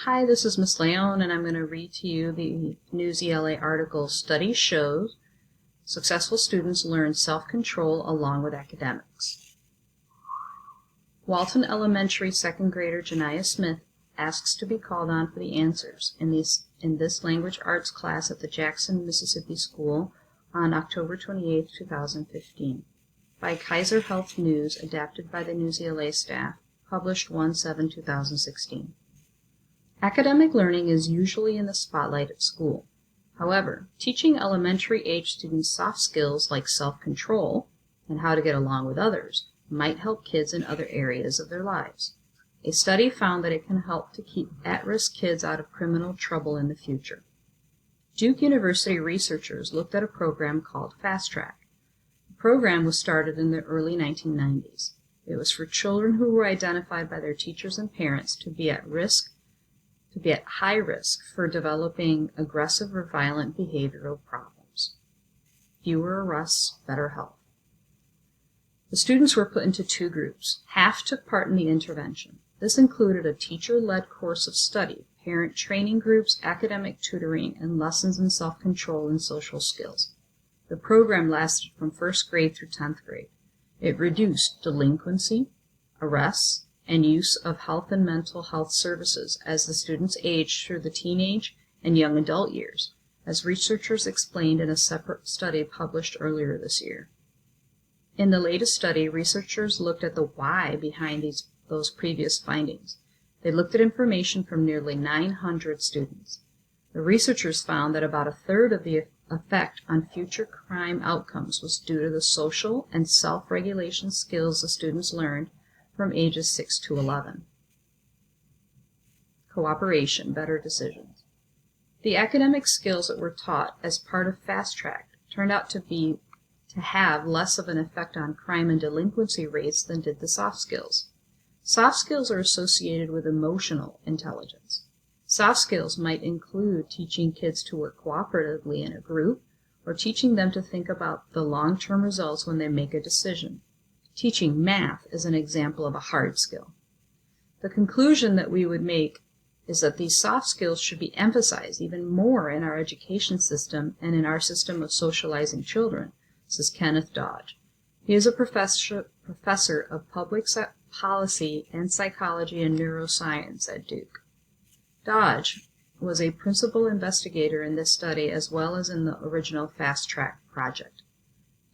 Hi, this is Miss Leone, and I'm going to read to you the Newsela article, Study Shows Successful Students Learn Self-Control Along with Academics. Walton Elementary second grader Janiah Smith asks to be called on for the answers in this language arts class at the Jackson, Mississippi School on October 28, 2015. By Kaiser Health News, adapted by the Newsela staff, published 1/7/2016. Academic learning is usually in the spotlight at school. However, teaching elementary-age students soft skills like self-control and how to get along with others might help kids in other areas of their lives. A study found that it can help to keep at-risk kids out of criminal trouble in the future. Duke University researchers looked at a program called Fast Track. The program was started in the early 1990s. It was for children who were identified by their teachers and parents to be at high risk for developing aggressive or violent behavioral problems. Fewer arrests, better health. The students were put into two groups. Half took part in the intervention. This included a teacher-led course of study, parent training groups, academic tutoring, and lessons in self-control and social skills. The program lasted from first grade through 10th grade. It reduced delinquency, arrests, and use of health and mental health services as the students aged through the teenage and young adult years, as researchers explained in a separate study published earlier this year. In the latest study, researchers looked at the why behind those previous findings. They looked at information from nearly 900 students. The researchers found that about a third of the effect on future crime outcomes was due to the social and self-regulation skills the students learned from ages 6 to 11. Cooperation, better decisions. The academic skills that were taught as part of Fast Track turned out to have less of an effect on crime and delinquency rates than did the soft skills. Soft skills are associated with emotional intelligence. Soft skills might include teaching kids to work cooperatively in a group, or teaching them to think about the long-term results when they make a decision. Teaching math is an example of a hard skill. The conclusion that we would make is that these soft skills should be emphasized even more in our education system and in our system of socializing children, says Kenneth Dodge. He is a professor of public policy and psychology and neuroscience at Duke. Dodge was a principal investigator in this study as well as in the original Fast Track project.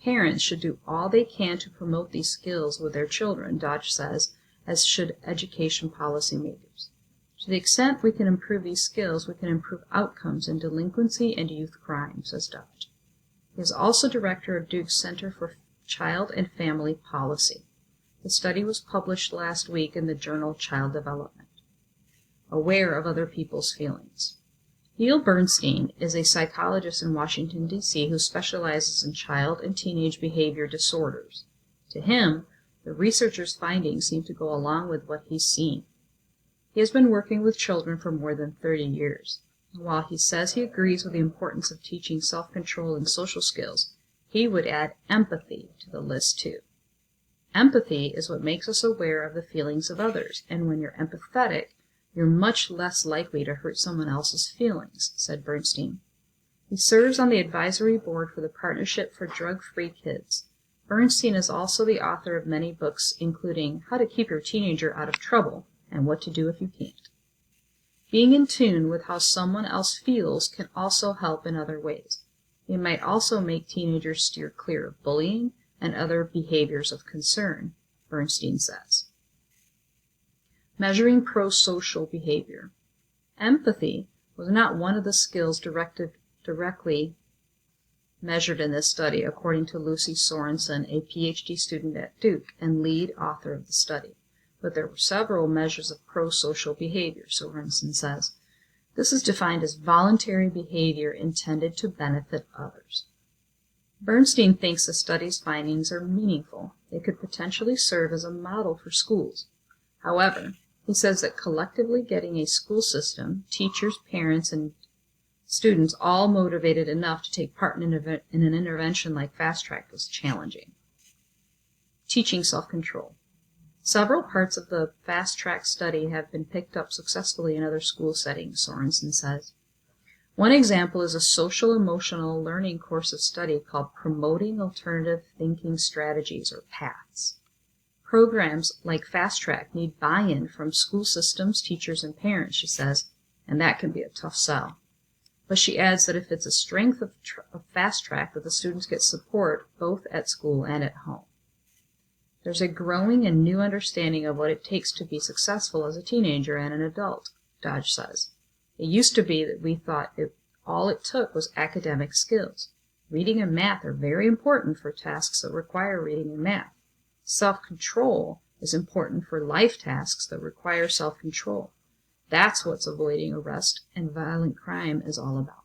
Parents should do all they can to promote these skills with their children, Dodge says, as should education policymakers. To the extent we can improve these skills, we can improve outcomes in delinquency and youth crime, says Dodge. He is also director of Duke's Center for Child and Family Policy. The study was published last week in the journal Child Development. Aware of other people's feelings. Neil Bernstein is a psychologist in Washington, D.C. who specializes in child and teenage behavior disorders. To him, the researchers' findings seem to go along with what he's seen. He has been working with children for more than 30 years. And while he says he agrees with the importance of teaching self-control and social skills, he would add empathy to the list too. Empathy is what makes us aware of the feelings of others, and when you're empathetic, you're much less likely to hurt someone else's feelings, said Bernstein. He serves on the advisory board for the Partnership for Drug-Free Kids. Bernstein is also the author of many books, including How to Keep Your Teenager Out of Trouble and What to Do If You Can't. Being in tune with how someone else feels can also help in other ways. It might also make teenagers steer clear of bullying and other behaviors of concern, Bernstein says. Measuring pro-social behavior. Empathy was not one of the skills directly measured in this study, according to Lucy Sorensen, a PhD student at Duke and lead author of the study. But there were several measures of pro-social behavior, Sorensen says. This is defined as voluntary behavior intended to benefit others. Bernstein thinks the study's findings are meaningful. They could potentially serve as a model for schools. However, he says that collectively getting a school system, teachers, parents, and students all motivated enough to take part in an intervention like Fast Track was challenging. Teaching self-control. Several parts of the fast track study have been picked up successfully in other school settings, Sorensen says. One example is a social emotional learning course of study called Promoting Alternative Thinking Strategies, or PATHS. Programs like Fast Track need buy-in from school systems, teachers, and parents, she says, and that can be a tough sell. But she adds that if it's a strength of Fast Track, that the students get support both at school and at home. There's a growing and new understanding of what it takes to be successful as a teenager and an adult, Dodge says. It used to be that we thought all it took was academic skills. Reading and math are very important for tasks that require reading and math. Self-control is important for life tasks that require self-control. That's what avoiding arrest and violent crime is all about.